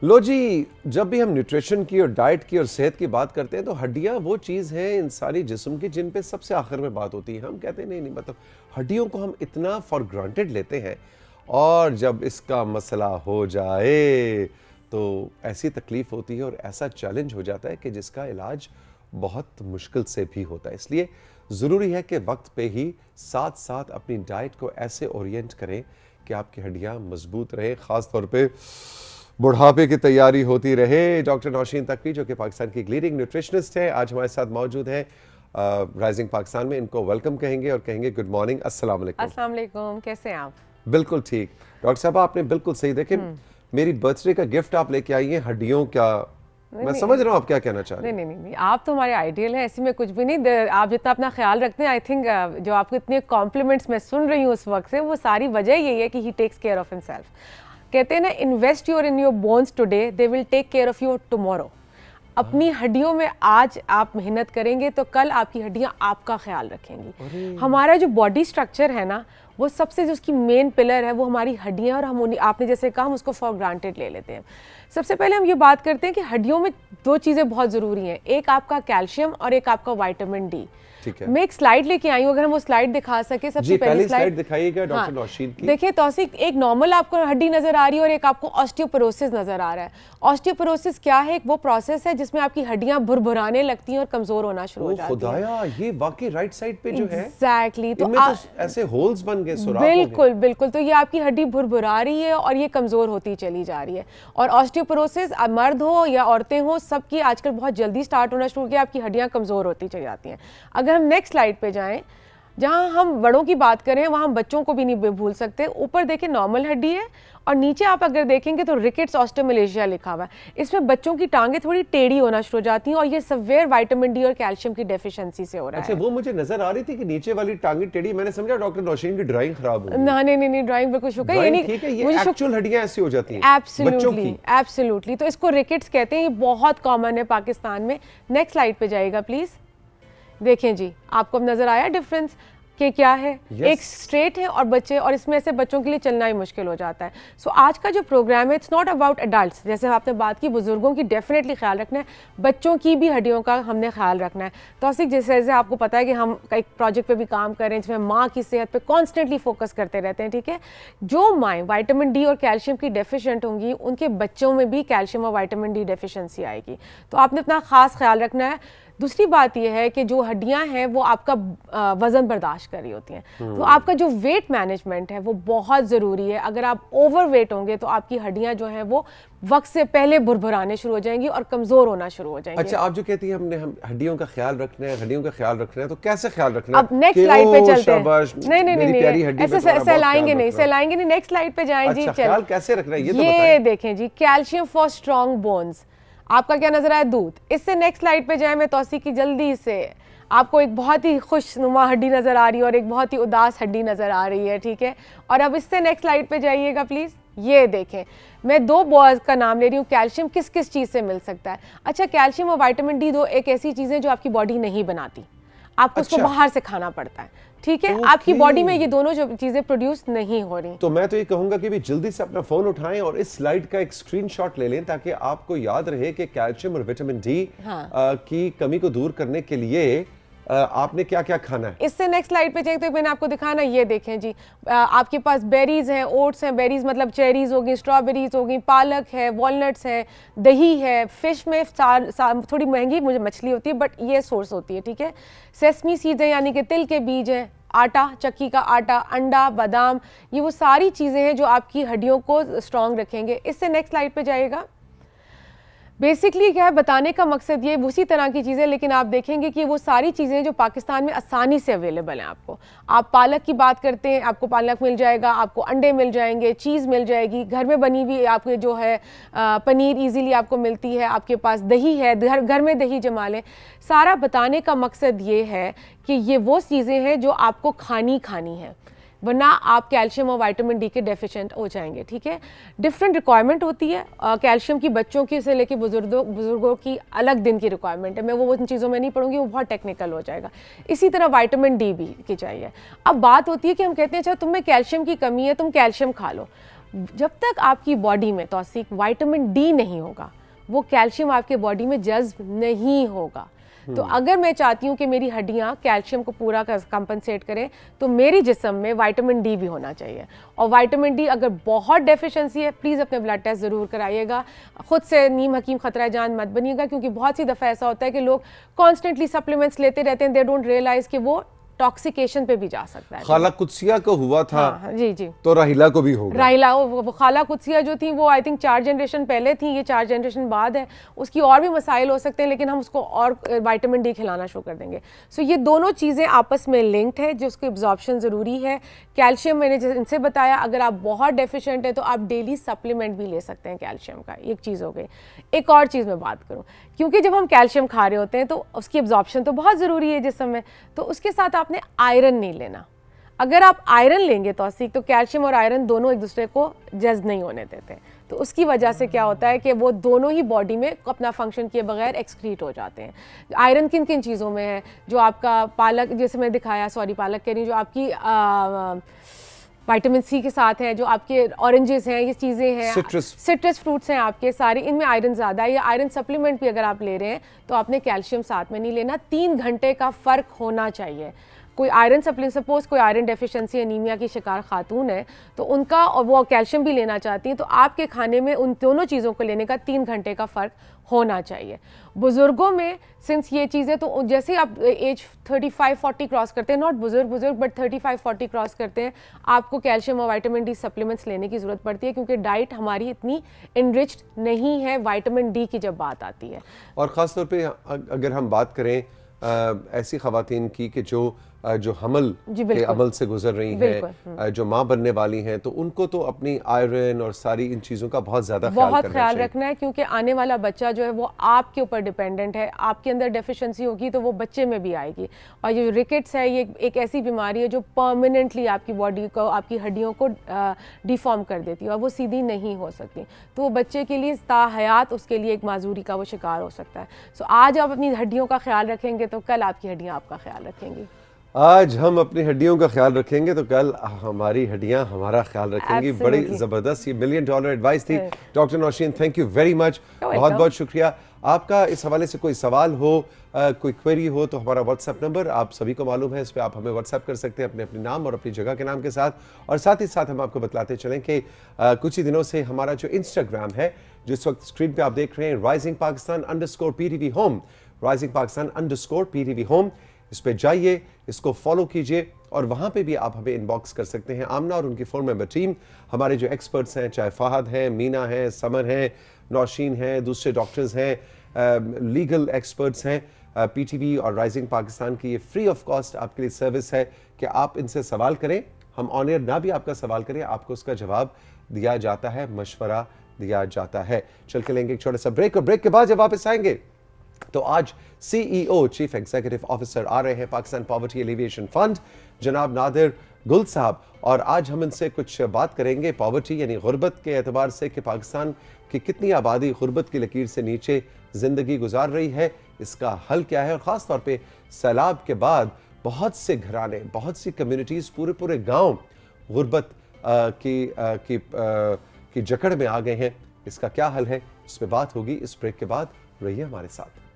लो जी, जब भी हम न्यूट्रिशन की और डाइट की और सेहत की बात करते हैं तो हड्डियां वो चीज़ है इंसानी जिस्म की जिन पे सबसे आखिर में बात होती है। हम कहते हैं नहीं मतलब हड्डियों को हम इतना फॉर ग्रांटेड लेते हैं, और जब इसका मसला हो जाए तो ऐसी तकलीफ होती है और ऐसा चैलेंज हो जाता है कि जिसका इलाज बहुत मुश्किल से भी होता है। इसलिए ज़रूरी है कि वक्त पे ही साथ साथ अपनी डाइट को ऐसे ओरिएंट करें कि आपकी हड्डियां मजबूत रहें, ख़ास तौर पे बुढ़ापे की तैयारी होती रहे। डॉक्टर नौशीन तकवी जो कि पाकिस्तान की लीडिंग न्यूट्रिशनिस्ट है, आज हमारे साथ मौजूद हैं राइजिंग पाकिस्तान में। इनको वेलकम कहेंगे और कहेंगे गुड मॉर्निंग, अस्सलाम वालेकुम। अस्सलाम वालेकुम, कैसे हैं आप? बिल्कुल ठीक डॉक्टर साहब, आपने बिल्कुल सही देखे। मेरी बर्थडे का गिफ्ट आप लेके आई हैं हड्डियों का। मैं समझ रहा हूँ आप क्या कहना चाह रहे हैं। नहीं, आप तो हमारे आइडियल हैं, ऐसे में कुछ भी नहीं। आप जितना अपना ख्याल रखते हैं, आई थिंक जो आपको इतने कॉम्प्लीमेंट्स मैं सुन रही हूँ उस वक्त से, वो सारी वजह यही है कि he takes care of himself. कहते हैं ना, invest your in your bones today, they will take care of your tomorrow. अपनी हड्डियों में आज आप मेहनत करेंगे तो कल आपकी हड्डियां आपका ख्याल रखेंगी। हमारा जो बॉडी स्ट्रक्चर है ना, वो सबसे जो उसकी मेन पिलर है वो हमारी हड्डियां, और हम आपने जैसे कहा हम उसको फॉर ग्रांटेड ले लेते हैं। सबसे पहले हम ये बात करते हैं कि हड्डियों में दो चीज़ें बहुत ज़रूरी हैं, एक आपका कैल्शियम और एक आपका विटामिन डी। मैं एक स्लाइड लेके आई हूँ, अगर हम वो स्लाइड दिखा सके। सबसे पहली स्लाइड दिखाइएगा डॉक्टर नौशीन की। देखिए तौसीक, एक नॉर्मल आपको हड्डी नजर आ रही है और एक आपको ऑस्टियोपोरोसिस नजर आ रहा है। ऑस्टियोपोरोसिस क्या है? एक वो प्रोसेस है जिसमें आपकी हड्डियां भुरभुराने लगती हैं और कमजोर होना शुरू हो जाती हैं। खुदाया, ये वाकई राइट साइड पे जो है एग्जैक्टली, तो ऐसे होल्स बन गए, सुराख हो गए। बिल्कुल बिल्कुल, तो ये आपकी हड्डी भुरभुरा रही है और ये कमजोर होती चली जा रही है। और ऑस्टियोपोरोसिस मर्द हो या औरतें हो, सबकी आजकल बहुत जल्दी स्टार्ट होना शुरू किया, आपकी हड्डियां कमजोर होती चली जाती हैं। अगर हम नेक्स्ट स्लाइड पे जाएं, जहां हम बड़ों की बात करें वहां हम बच्चों को भी नहीं भूल सकते। ऊपर देखें नॉर्मल हड्डी है, और नीचे आप अगर देखेंगे तो रिकेट्स ऑस्टियोमलेशिया लिखा हुआ है। इसमें बच्चों की टांगें थोड़ी टेढ़ी होना शुरू हो जाती हैं, और ये सवेयर विटामिन डी और कैल्शियम की डेफिशिएंसी से हो रहा है। अच्छा, वो मुझे नजर आ रही थी कि नीचे वाली टांगें टेढ़ी, मैंने समझा डॉक्टर नौशीन की ड्राइंग खराब हो गई। नहीं, ड्राइंग बिल्कुल शुक्र है, ये एक्चुअल हड्डियां ऐसी हो जाती हैं। एब्सोल्युटली, तो इसको रिकेट्स कहते हैं, ये बहुत कॉमन है पाकिस्तान में। नेक्स्ट स्लाइड पे जाइएगा प्लीज। देखें जी, आपको अब नजर आया डिफरेंस कि क्या है? एक स्ट्रेट है और बच्चे, और इसमें से बच्चों के लिए चलना ही मुश्किल हो जाता है। सो आज का जो प्रोग्राम है, इट्स नॉट अबाउट एडल्ट्स, जैसे आपने बात की, बुजुर्गों की डेफिनेटली ख्याल रखना है, बच्चों की भी हड्डियों का हमने ख्याल रखना है। तो जैसे आपको पता है कि हम एक प्रोजेक्ट पे भी काम कर रहे हैं जिसमें माँ की सेहत पे कॉन्स्टेंटली फोकस करते रहते हैं, ठीक है। जो माएँ विटामिन डी और कैल्शियम की डेफिशिएंट होंगी, उनके बच्चों में भी कैल्शियम और विटामिन डी डेफिशिएंसी आएगी। तो आपने अपना खास ख्याल रखना है। दूसरी बात यह है कि जो हड्डियां हैं वो आपका वजन बर्दाश्त कर रही होती हैं, तो आपका जो वेट मैनेजमेंट है वो बहुत ज़रूरी है। अगर आप ओवर वेट होंगे तो आपकी हड्डियां जो हैं वो वक्त से पहले भुरभुराने शुरू हो जाएंगी और कमज़ोर होना शुरू हो जाएंगी। अच्छा, आप जो कहती हैं हम हड्डियों का ख्याल रखना है, हड्डियों का ख्याल रखना है, तो कैसे ख्याल रखना है? अब नेक्स्ट स्लाइड पे चलते हैं। नहीं, ऐसे सहलाएंगे नहीं, नेक्स्ट स्लाइड पे जाएं जी। ख्याल कैसे रखना है ये देखें जी, कैल्शियम फॉर स्ट्रॉन्ग बोन्स। आपका क्या नजर आया? दूध। इससे नेक्स्ट स्लाइड पे जाए मैं तौसीक की, जल्दी से। आपको एक बहुत ही खुशनुमा हड्डी नजर आ रही है और एक बहुत ही उदास हड्डी नजर आ रही है, ठीक है। और अब इससे नेक्स्ट स्लाइड पे जाइएगा प्लीज। ये देखें, मैं दो बॉयज का नाम ले रही हूँ। कैल्शियम किस किस चीज से मिल सकता है? अच्छा, कैल्शियम और विटामिन डी दो एक ऐसी चीजें जो आपकी बॉडी नहीं बनाती, आपको उसको बाहर से खाना पड़ता है, ठीक है। आपकी बॉडी में ये दोनों जो चीजें प्रोड्यूस नहीं हो रही। तो मैं तो ये कहूंगा कि भी जल्दी से अपना फोन उठाएं और इस स्लाइड का एक स्क्रीनशॉट ले लें, ताकि आपको याद रहे कि कैल्शियम और विटामिन डी की कमी को दूर करने के लिए आपने क्या क्या खाना है। इससे नेक्स्ट स्लाइड पे चाहिए तो मैंने आपको दिखाना, ये देखें जी, आपके पास बेरीज हैं, ओट्स हैं, बेरीज मतलब चेरीज होगी, स्ट्रॉबेरीज होगी, पालक है, वॉलनट्स है, दही है, फिश में थोड़ी महंगी मुझे मछली होती है बट ये सोर्स होती है, ठीक है। सेसमी सीड्स हैं, यानी कि तिल के बीज हैं, आटा, चक्की का आटा, अंडा, बादाम, ये वो सारी चीज़ें हैं जो आपकी हड्डियों को स्ट्रॉन्ग रखेंगे। इससे नेक्स्ट स्लाइड पे जाएगा। बेसिकली क्या है बताने का मकसद, ये उसी तरह की चीज़ें, लेकिन आप देखेंगे कि वो सारी चीज़ें जो पाकिस्तान में आसानी से अवेलेबल हैं। आपको, आप पालक की बात करते हैं, आपको पालक मिल जाएगा, आपको अंडे मिल जाएंगे, चीज़ मिल जाएगी, घर में बनी हुई आपके जो है पनीर इजीली आपको मिलती है, आपके पास दही है, घर में दही जमा लें। सारा बताने का मकसद ये है कि ये वो चीज़ें हैं जो आपको खानी है, वरना आप कैल्शियम और विटामिन डी के डेफिशिएंट हो जाएंगे, ठीक है। डिफरेंट रिक्वायरमेंट होती है कैल्शियम की, बच्चों की से लेके बुजुर्गों की अलग दिन की रिक्वायरमेंट है। मैं वो उन चीज़ों में नहीं पढ़ूंगी, वो बहुत टेक्निकल हो जाएगा। इसी तरह विटामिन डी भी की चाहिए। अब बात होती है कि हम कहते हैं अच्छा तुम्हें कैल्शियम की कमी है, तुम कैल्शियम खा लो। जब तक आपकी बॉडी में तौसीक विटामिन डी नहीं होगा, वो कैल्शियम आपके बॉडी में जज्ब नहीं होगा। तो अगर मैं चाहती हूँ कि मेरी हड्डियाँ कैल्शियम को पूरा कंपनसेट करें, तो मेरी जिस्म में विटामिन डी भी होना चाहिए। और विटामिन डी अगर बहुत डेफिशिएंसी है, प्लीज़ अपने ब्लड टेस्ट ज़रूर कराइएगा। खुद से नीम हकीम खतरा जान मत बनिएगा, क्योंकि बहुत सी दफ़ा ऐसा होता है कि लोग कॉन्स्टेंटली सप्लीमेंट्स लेते रहते हैं, दे डोंट रियलाइज़ कि वो टॉक्सिकेशन पे भी जा सकता है। खाला कुदसिया को हुआ था, हाँ, जी जी, तो राहिला को भी होगा। राहिला, वो खाला कुदसिया जो थी वो आई थिंक 4 जनरेशन पहले थी, ये 4 जनरेशन बाद है। उसकी और भी मसाइल हो सकते हैं, लेकिन हम उसको और विटामिन डी खिलाना शुरू कर देंगे। सो ये दोनों चीज़ें आपस में लिंक्ड है, जिसकी एब्जॉर्प्शन ज़रूरी है। कैल्शियम मैंने इनसे बताया, अगर आप बहुत डेफिशिएंट है तो आप डेली सप्लीमेंट भी ले सकते हैं कैल्शियम का। एक चीज़ हो गई। एक और चीज़ मैं बात करूँ, क्योंकि जब हम कैल्शियम खा रहे होते हैं तो उसकी एब्जॉर्प्शन तो बहुत ज़रूरी है जिस्म में, तो उसके साथ आपने आयरन नहीं लेना। अगर आप आयरन लेंगे तौसीक, तो कैल्शियम और आयरन दोनों एक दूसरे को जज्ब नहीं होने देते, तो उसकी वजह से क्या होता है कि वो दोनों ही बॉडी में अपना फंक्शन किए बगैर एक्सक्रीट हो जाते हैं। आयरन किन किन चीज़ों में है? जो आपका पालक, जैसे मैं दिखाया, सॉरी पालक कह रही हूँ, जो आपकी विटामिन सी के साथ है, जो आपके ऑरेंजेस हैं, ये चीज़ें हैं, सिट्रस फ्रूट्स हैं आपके सारे, इनमें आयरन ज़्यादा है। या आयरन सप्लीमेंट भी अगर आप ले रहे हैं तो आपने कैल्शियम साथ में नहीं लेना। 3 घंटे का फ़र्क होना चाहिए। कोई आयरन सप्लीमेंट, सपोज कोई आयरन डेफिशिएंसी एनीमिया की शिकार खातून है, तो उनका, और वो कैल्शियम भी लेना चाहती हैं, तो आपके खाने में उन दोनों चीज़ों को लेने का 3 घंटे का फ़र्क होना चाहिए। बुज़ुर्गों में सिंस ये चीज़ें, तो जैसे ही आप एज 35-40 क्रॉस करते हैं, नॉट बुजुर्ग बट 35-40 क्रॉस करते हैं, आपको कैल्शियम और विटामिन डी सप्लीमेंट्स लेने की ज़रूरत पड़ती है, क्योंकि डाइट हमारी इतनी इनरिच्ड नहीं है विटामिन डी की जब बात आती है। और ख़ास तौर पे अगर हम बात करें ऐसी ख़वातीन की कि जो हमल के अमल से गुजर रही हैं, जो माँ बनने वाली हैं, तो उनको तो अपनी आयरन और सारी इन चीज़ों का बहुत ज़्यादा ख्याल रखना है, क्योंकि आने वाला बच्चा जो है वो आपके ऊपर डिपेंडेंट है। आपके अंदर डेफिशिएंसी होगी तो वो बच्चे में भी आएगी। और ये रिकेट्स है, ये एक ऐसी बीमारी है जो परमानेंटली आपकी बॉडी को, आपकी हड्डियों को डिफॉर्म कर देती है और वो सीधी नहीं हो सकती। तो वो बच्चे के लिए ताहयात उसके लिए एक माजूरी का वो शिकार हो सकता है। सो आज आप अपनी हड्डियों का ख्याल रखेंगे तो कल आपकी हड्डियाँ आपका ख्याल रखेंगी। आज हम अपनी हड्डियों का ख्याल रखेंगे तो कल हमारी हड्डियां हमारा ख्याल रखेंगी। बड़ी ज़बरदस्त ये $1 मिलियन एडवाइस थी। Doctor Nausheen, thank you very much, बहुत बहुत शुक्रिया आपका। इस हवाले से कोई सवाल हो, कोई क्वेरी हो, तो हमारा व्हाट्सएप नंबर आप सभी को मालूम है, इस पर आप हमें व्हाट्सएप कर सकते हैं अपने नाम और अपनी जगह के नाम के साथ। और साथ ही साथ हम आपको बतलाते चलें कि कुछ ही दिनों से हमारा जो इंस्टाग्राम है, जिस वक्त स्क्रीन पर आप देख रहे हैं, risingpakistan_PTV home, risingpakistan_PTV home, इस पे जाइए, इसको फॉलो कीजिए और वहाँ पे भी आप हमें इनबॉक्स कर सकते हैं। आमना और उनकी 4 मेंबर टीम, हमारे जो एक्सपर्ट्स हैं, चाहे फहद हैं, मीना हैं, समर हैं, नौशीन हैं, दूसरे डॉक्टर्स हैं, लीगल एक्सपर्ट्स हैं, पीटीवी और राइजिंग पाकिस्तान की ये फ्री ऑफ कॉस्ट आपके लिए सर्विस है कि आप इनसे सवाल करें। हम ऑन एयर ना भी आपका सवाल करें, आपको उसका जवाब दिया जाता है, मशवरा दिया जाता है। चल के लेंगे एक छोटा सा ब्रेक और ब्रेक के बाद जब वापस आएंगे तो आज सीईओ चीफ एग्जीक्यूटिव ऑफिसर आ रहे हैं पाकिस्तान पॉवर्टी एलिविएशन फंड, जनाब नादिर गुल साहब, और आज हम इनसे कुछ बात करेंगे पॉवर्टी यानी गुर्बत के एतबार से कि पाकिस्तान की कितनी आबादी गुर्बत की लकीर से नीचे जिंदगी गुजार रही है, इसका हल क्या है। और ख़ास तौर पे सैलाब के बाद बहुत से घराने, बहुत सी कम्युनिटीज़, पूरे गाँव गुर्बत की जकड़ में आ गए हैं। इसका क्या हल है, इस पर बात होगी इस ब्रेक के बाद। रहिए हमारे साथ।